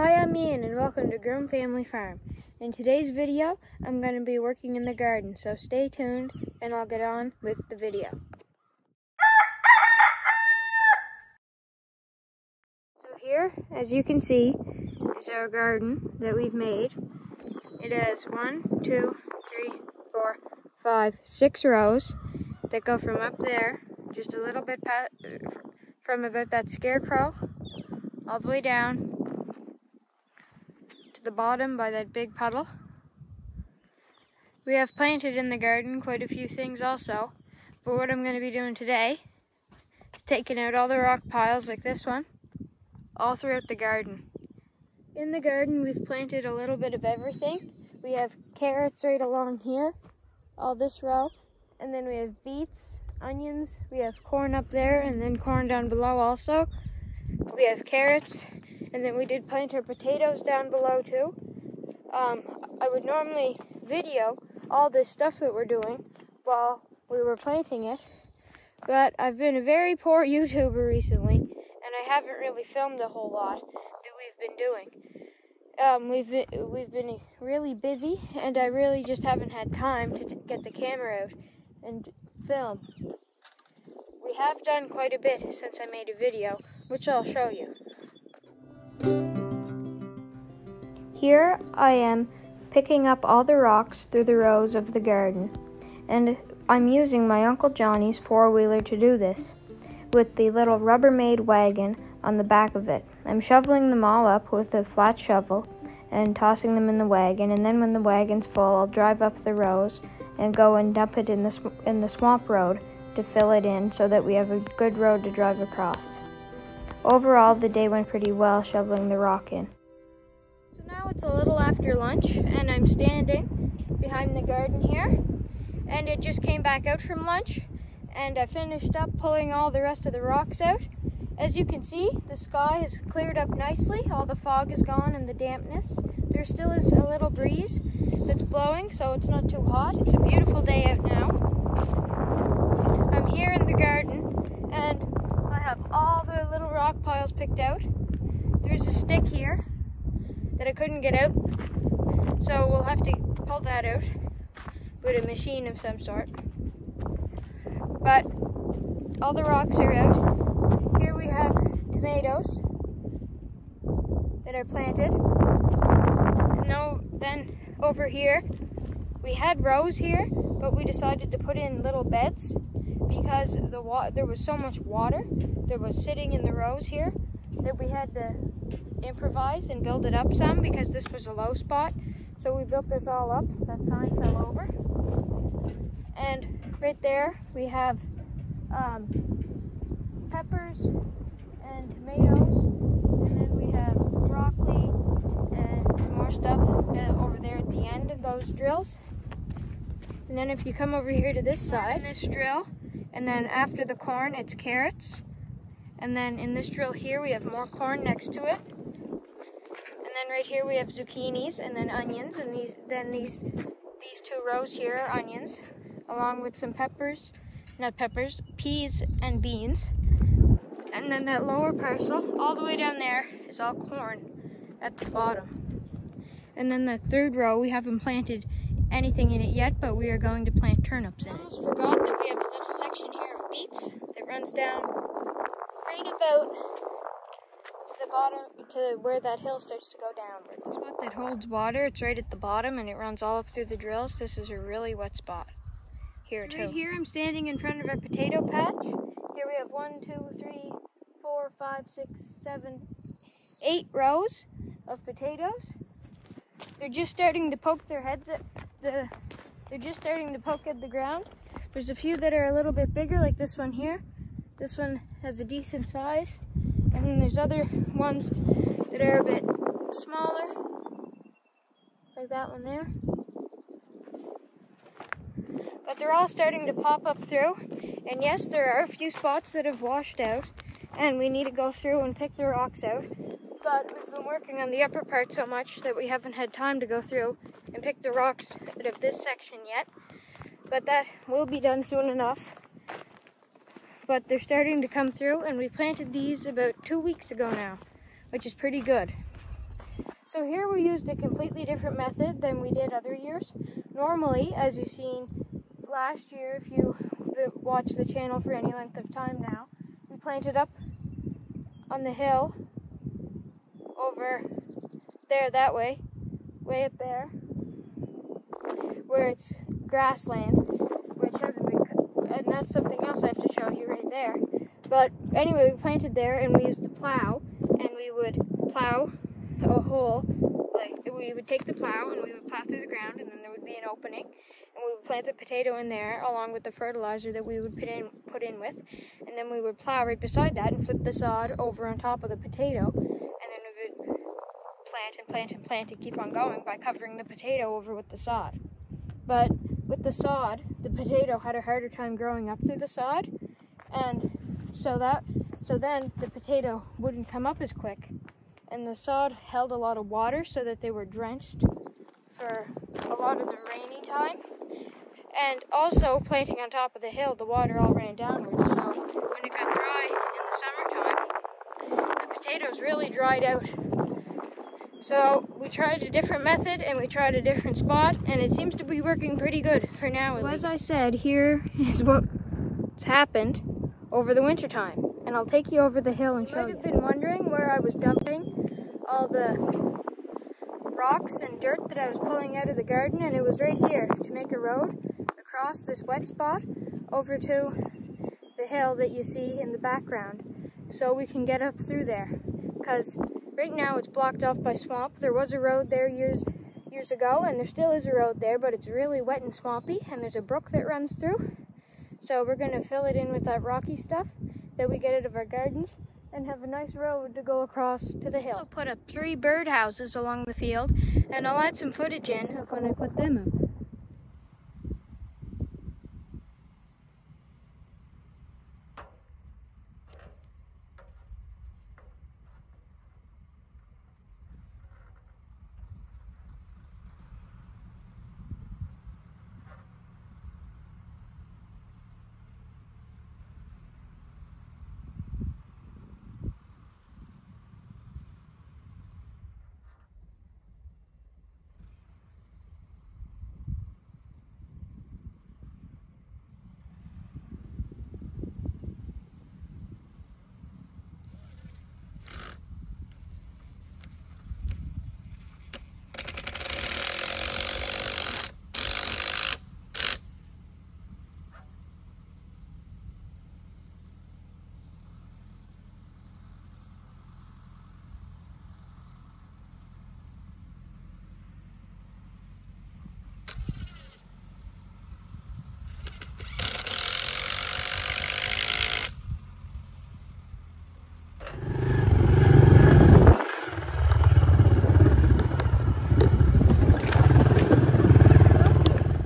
Hi, I'm Ian and welcome to Groom Family Farm. In today's video, I'm going to be working in the garden, so stay tuned and I'll get on with the video. So here, as you can see, is our garden that we've made. It has 1, 2, 3, 4, 5, 6 rows that go from up there, just a little bit from about that scarecrow, all the way down to the bottom by that big puddle. We have planted in the garden quite a few things also, but what I'm going to be doing today is taking out all the rock piles like this one, all throughout the garden. In the garden we've planted a little bit of everything. We have carrots right along here, all this row, and then we have beets, onions, we have corn up there, and then corn down below also. We have carrots, and then we did plant our potatoes down below too. I would normally video all this stuff that we're doing while we were planting it, but I've been a very poor YouTuber recently, and I haven't really filmed a whole lot that we've been doing. We've been really busy, and I really just haven't had time to get the camera out and film. We have done quite a bit since I made a video, which I'll show you. Here I am picking up all the rocks through the rows of the garden, and I'm using my Uncle Johnny's four-wheeler to do this, with the little Rubbermaid wagon on the back of it. I'm shoveling them all up with a flat shovel and tossing them in the wagon, and then when the wagon's full, I'll drive up the rows and go and dump it in the swamp road to fill it in so that we have a good road to drive across. Overall, the day went pretty well shoveling the rock in. So now it's a little after lunch, and I'm standing behind the garden here, and it just came back out from lunch, and I finished up pulling all the rest of the rocks out. As you can see, the sky has cleared up nicely, all the fog is gone and the dampness. There still is a little breeze that's blowing, so it's not too hot. It's a beautiful day out now. I'm here in the garden, and I have all the little rock piles picked out. There's a stick here that I couldn't get out, so we'll have to pull that out with a machine of some sort. But all the rocks are out. Here we have tomatoes that are planted. Then over here, we had rows here, but we decided to put in little beds because there was so much water that was sitting in the rows here that we had to improvise and build it up some because this was a low spot. So we built this all up. That sign fell over. And right there we have peppers and tomatoes, and then we have broccoli and some more stuff over there at the end of those drills. And then if you come over here to this side, in this drill, and then after the corn it's carrots, and then in this drill here we have more corn next to it, and then right here we have zucchinis and then onions, and these two rows here are onions, along with some peas and beans. And then that lower parcel, all the way down there, is all corn at the bottom. And then the third row, we haven't planted anything in it yet, but we are going to plant turnips in it. I almost forgot that we have a little section here of beets that runs down right about to the bottom, to where that hill starts to go downwards. The spot that holds water, it's right at the bottom, and it runs all up through the drills. This is a really wet spot here too. Right here, I'm standing in front of a potato patch. Here we have 1, 2, 3, 4, 5, 6, 7, 8 rows of potatoes. They're just starting to poke their heads at the ground. There's a few that are a little bit bigger, like this one here. This one has a decent size. And then there's other ones that are a bit smaller, like that one there. But they're all starting to pop up through. And yes, there are a few spots that have washed out, and we need to go through and pick the rocks out. But we've been working on the upper part so much that we haven't had time to go through and pick the rocks out of this section yet. But that will be done soon enough. But they're starting to come through, and we planted these about 2 weeks ago now, which is pretty good. So here we used a completely different method than we did other years. Normally, as you've seen last year, if you watch the channel for any length of time now, we planted up on the hill over there that way up there, where it's grassland, which hasn't been cut, and that's something else I have to show you right there. But anyway, we planted there, and we used the plow, and we would plow a hole. Like, we would take the plow and we would plow through the ground, and then there would be an opening, and we would plant the potato in there along with the fertilizer that we would put in with, and then we would plow right beside that and flip the sod over on top of the potato, and then we would plant and plant and plant and keep on going by covering the potato over with the sod. But with the sod, the potato had a harder time growing up through the sod, and so then the potato wouldn't come up as quick. And the sod held a lot of water so that they were drenched for a lot of the rainy time. And also, planting on top of the hill, the water all ran downwards. So when it got dry in the summertime, the potatoes really dried out. So we tried a different method and we tried a different spot, and it seems to be working pretty good for now. So as I said, here is what's happened over the winter time. And I'll take you over the hill and show you. You might have been wondering where I was dumping all the rocks and dirt that I was pulling out of the garden, and it was right here to make a road across this wet spot over to the hill that you see in the background, so we can get up through there, because right now it's blocked off by swamp. There was a road there years ago, and there still is a road there, but it's really wet and swampy, and there's a brook that runs through, so we're going to fill it in with that rocky stuff that we get out of our gardens and have a nice road to go across to the hill. Also put up 3 birdhouses along the field, and I'll add some footage in of when I put them up.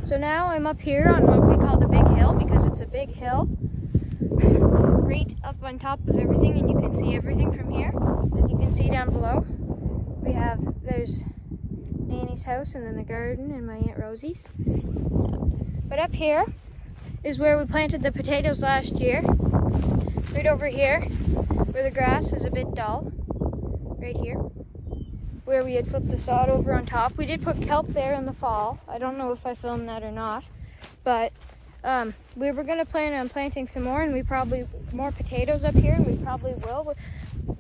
So now I'm up here on what we call the big hill, because it's a big hill right up on top of everything, and you can see everything from here. As you can see down below, there's Nanny's house, and then the garden, and my Aunt Rosie's. But up here is where we planted the potatoes last year. Right over here, where the grass is a bit dull. Right here, where we had flipped the sod over on top. We did put kelp there in the fall. I don't know if I filmed that or not, but we were going to plan on planting some more, and more potatoes up here, and we probably will,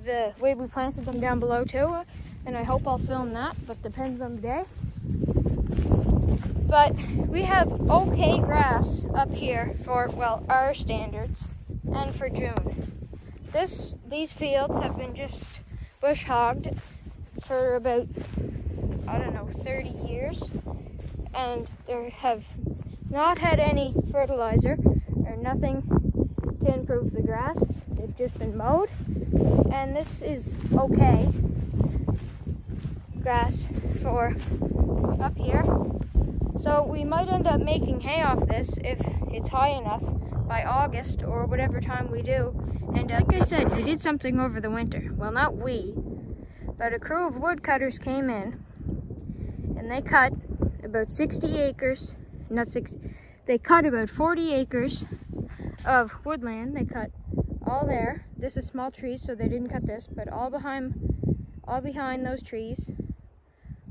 the way we planted them down below too, and I hope I'll film that, but depends on the day. But we have okay grass up here for, well, our standards, and for June. These fields have been just bush hogged for about, I don't know, 30 years, and they have not had any fertilizer or nothing to improve the grass. They've just been mowed, and this is okay grass for up here. So we might end up making hay off this if it's high enough by August or whatever time we do. And like I said, we did something over the winter. Well, not we, but a crew of woodcutters came in, and they cut about 60 acres, not 60, they cut about 40 acres of woodland. They cut all there. This is small trees, so they didn't cut this, but all behind those trees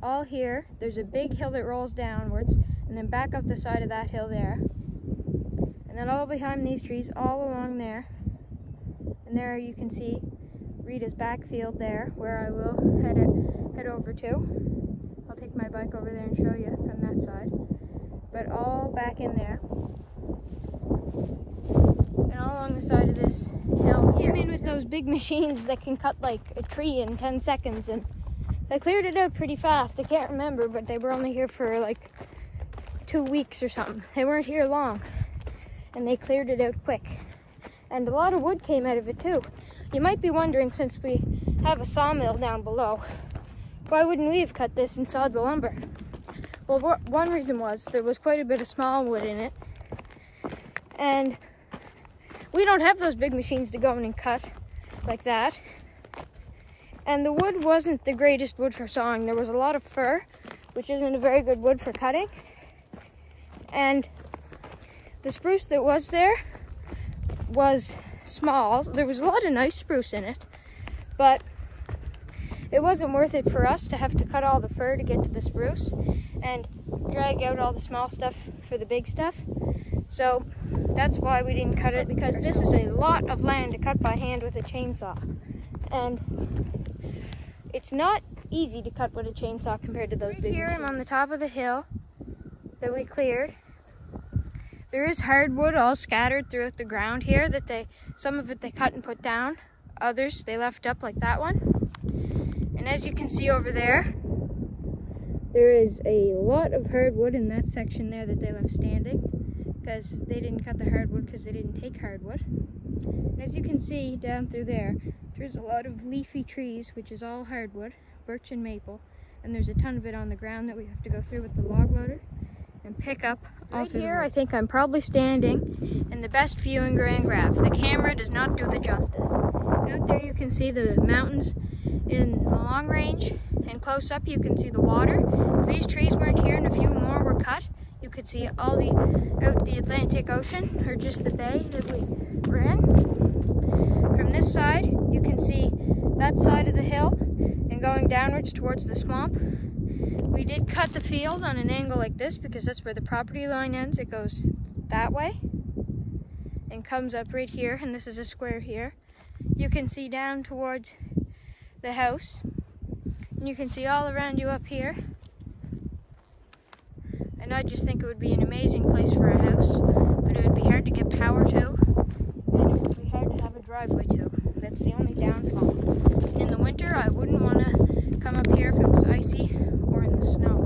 all here. There's a big hill that rolls downwards, and then back up the side of that hill there. And then all behind these trees, all along there. And there you can see Rita's backfield there, where I will head over to. I'll take my bike over there and show you from that side. But all back in there. And all along the side of this hill here. I'm in with those big machines that can cut like a tree in 10 seconds, and I cleared it out pretty fast. I can't remember, but they were only here for like 2 weeks or something. They weren't here long, and they cleared it out quick. And a lot of wood came out of it too. You might be wondering, since we have a sawmill down below, why wouldn't we have cut this and sawed the lumber? Well, one reason was there was quite a bit of small wood in it, and we don't have those big machines to go in and cut like that. And the wood wasn't the greatest wood for sawing. There was a lot of fir, which isn't a very good wood for cutting. And the spruce that was there was small. There was a lot of nice spruce in it, but it wasn't worth it for us to have to cut all the fir to get to the spruce and drag out all the small stuff for the big stuff. So that's why we didn't cut it, because this is a lot of land to cut by hand with a chainsaw. And it's not easy to cut with a chainsaw compared to those big machines. Here I'm on the top of the hill that we cleared. There is hardwood all scattered throughout the ground here that some of it they cut and put down. Others they left up, like that one. And as you can see over there, there is a lot of hardwood in that section there that they left standing, because they didn't cut the hardwood because they didn't take hardwood. And as you can see down through there, there's a lot of leafy trees, which is all hardwood, birch and maple, and there's a ton of it on the ground that we have to go through with the log loader and pick up all through here. I think I'm probably standing in the best view in Grand Grave. The camera does not do the justice. Out there you can see the mountains in the long range, and close up you can see the water. If these trees weren't here and a few more were cut, you could see all out the Atlantic Ocean, or just the bay that we were in. From this side, you can see that side of the hill, and going downwards towards the swamp. We did cut the field on an angle like this because that's where the property line ends. It goes that way and comes up right here, and this is a square here. You can see down towards the house, and you can see all around you up here. And I just think it would be an amazing place for a house, but it would be hard to get power to, and it would be hard to have a driveway to. That's the only downfall. In the winter, I wouldn't want to come up here if it was icy or in the snow.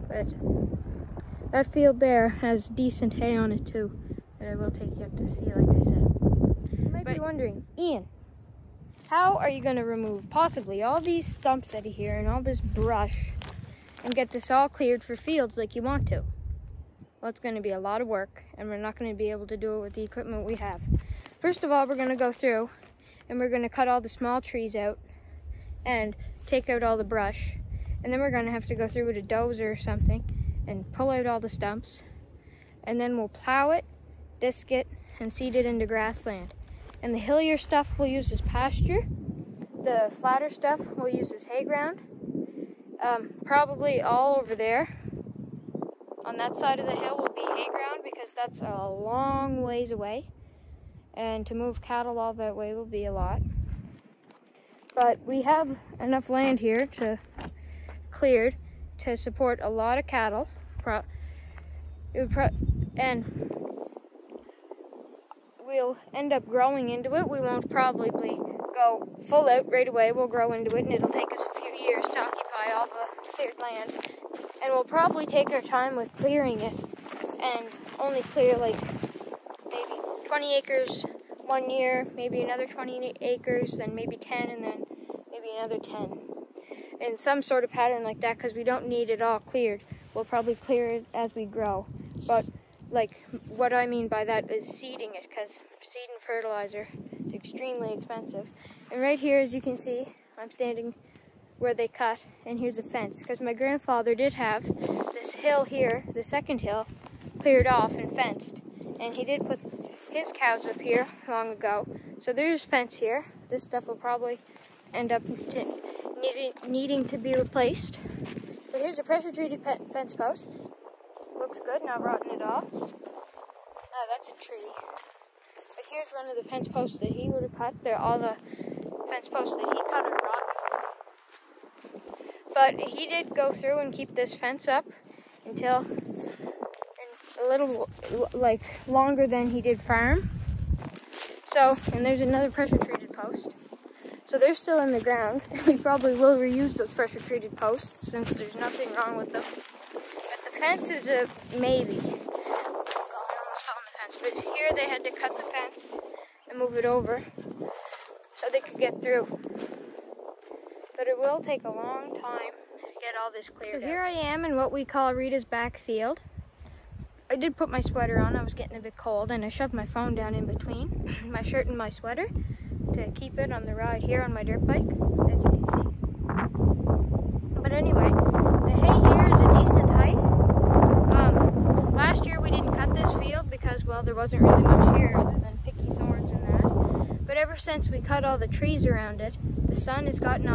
But that field there has decent hay on it too, that I will take you up to see, like I said. You might be wondering, Ian, how are you going to remove possibly all these stumps out of here and all this brush and get this all cleared for fields like you want to? Well, it's going to be a lot of work, and we're not going to be able to do it with the equipment we have. First of all, we're going to go through and we're going to cut all the small trees out and take out all the brush, and then we're going to have to go through with a dozer or something and pull out all the stumps, and then we'll plow it, disc it, and seed it into grassland. And the hillier stuff we'll use as pasture. The flatter stuff we'll use as hay ground. Probably all over there on that side of the hill will be hay ground, because that's a long ways away, and to move cattle all that way will be a lot. But we have enough land here cleared to support a lot of cattle, and we'll end up growing into it. We won't probably go full out right away. We'll grow into it, and it'll take us a few years to occupy all the cleared land. And we'll probably take our time with clearing it, and only clear like maybe 20 acres 1 year, maybe another 20 acres, then maybe 10, and then maybe another 10. In some sort of pattern like that, because we don't need it all cleared. We'll probably clear it as we grow. But like, what I mean by that is seeding it, because seed and fertilizer is extremely expensive. And right here, as you can see, I'm standing where they cut, and here's a fence, because my grandfather did have this hill here, the second hill, cleared off and fenced, and he did put his cows up here long ago. So there's fence here. This stuff will probably end up needing to be replaced. But here's a pressure-treated fence post. Looks good, not rotten at all. Oh, that's a tree. But here's one of the fence posts that he would have cut. They're all the fence posts that he cut are rotten. But he did go through and keep this fence up until a little, like, longer than he did farm. So, and there's another pressure-treated post. So they're still in the ground. We probably will reuse those pressure-treated posts since there's nothing wrong with them. But the fence is a maybe. Oh, I almost fell on the fence. But here they had to cut the fence and move it over so they could get through. But it will take a long time to get all this cleared out. So here I am in what we call Rita's back field. I did put my sweater on. I was getting a bit cold, and I shoved my phone down in between my shirt and my sweater to keep it on the ride here on my dirt bike, as you can see. But anyway, the hay here is a decent height. Last year we didn't cut this field because, well, there wasn't really much here other than picky thorns and that. But ever since we cut all the trees around it, the sun has gotten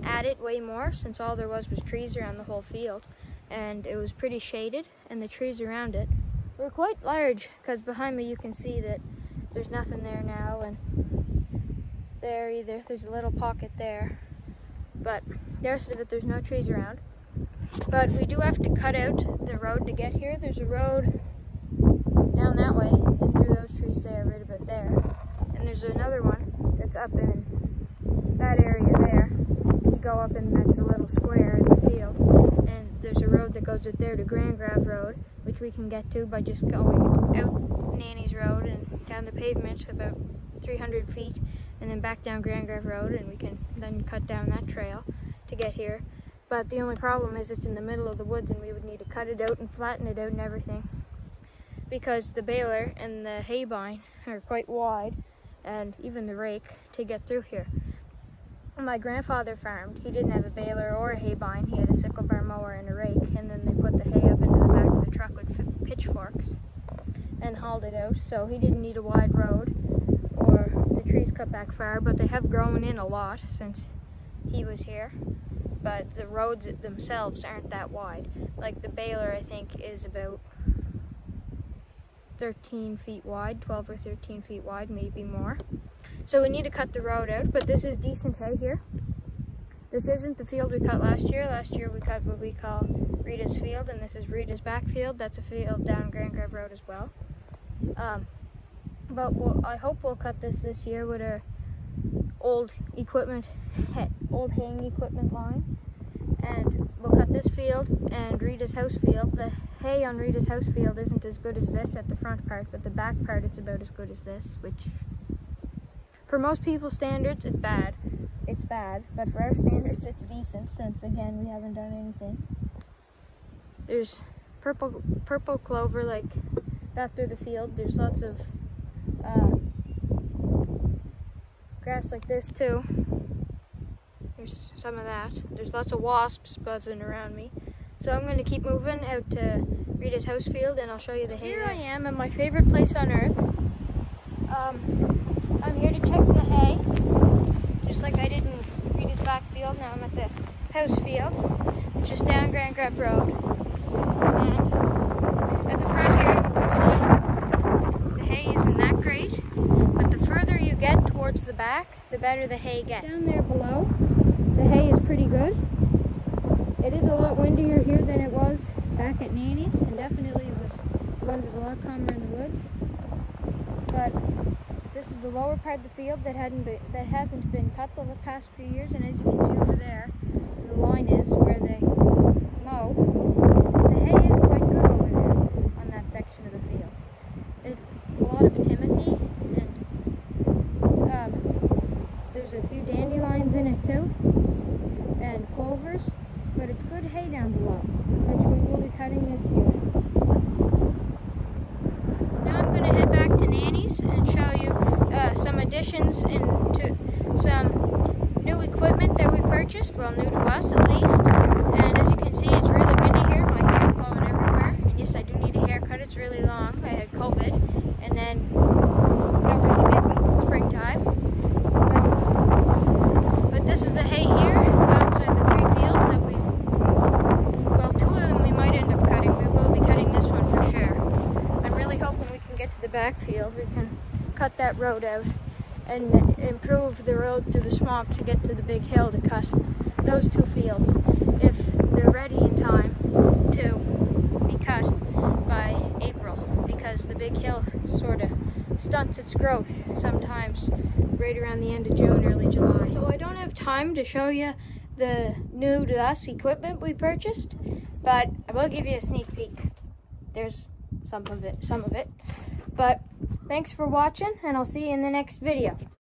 at it way more, since all there was trees around the whole field. And it was pretty shaded, and the trees around it were quite large, because behind me you can see that there's nothing there now, and there either. There's a little pocket there, but the rest of it there's no trees around. But we do have to cut out the road to get here. There's a road down that way and through those trees there, right about there. And there's another one that's up in that area there. You go up and that's a little square in the field. And there's a road that goes out there to Grand Grave Road, which we can get to by just going out Nanny's Road and down the pavement about 300 feet and then back down Grand Grave Road, and we can then cut down that trail to get here. But the only problem is it's in the middle of the woods, and we would need to cut it out and flatten it out and everything, because the baler and the hay bine are quite wide, and even the rake to get through here. My grandfather farmed. He didn't have a baler or a hay bine. He had a sickle bar mower and a rake, and then they put the hay up into the back of the truck with pitchforks and hauled it out. So he didn't need a wide road or the trees cut back far, but they have grown in a lot since he was here. But the roads themselves aren't that wide. Like the baler, I think, is about 13 feet wide, 12 or 13 feet wide, maybe more. So we need to cut the road out, but this is decent hay here. This isn't the field we cut last year. Last year we cut what we call Rita's field, and this is Rita's back field. That's a field down Grand Grave Road as well. But I hope we'll cut this year with our old haying equipment line. And we'll cut this field and Rita's house field. The hay on Rita's house field isn't as good as this at the front part, but the back part it's about as good as this, which for most people's standards it's bad. It's bad, but for our standards it's decent, since again we haven't done anything. There's purple clover like that through the field. There's lots of grass like this too. There's some of that. There's lots of wasps buzzing around me. So I'm going to keep moving out to Rita's house field, and I'll show you the hay. Here I am at my favorite place on earth. I'm here to check the hay, just like I did in Rita's back field. Now I'm at the house field, which is down Grand Grave Road. And at the front here you can see the hay isn't that great, but the further you get towards the back, the better the hay gets. Down there below, the hay is pretty good. It is a lot windier here than it was back at Nanny's, and definitely the wind was a lot calmer in the woods. But this is the lower part of the field that hasn't been cut the past few years, and as you can see over there, the line is where they mow. The hay is quite good over there on that section of the field. It's a lot of timothy, and there's a few dandelions in it too, and clovers, but it's good hay down below, which we will be cutting this year. Now I'm going to head back to Nanny's and show you some additions into some new equipment that we purchased, well, new to us at least. And as you can see, it's really windy here, my hair is blowing everywhere. And yes, I do need a haircut, it's really long. I had COVID, and then got really busy in springtime. So, but this is the hay here. if we can cut that road out and improve the road through the swamp to get to the big hill to cut those 2 fields if they're ready in time to be cut by April, because the big hill sort of stunts its growth sometimes right around the end of June, early July. So I don't have time to show you the new to us equipment we purchased, but I will give you a sneak peek. There's some of it. But thanks for watching, and I'll see you in the next video.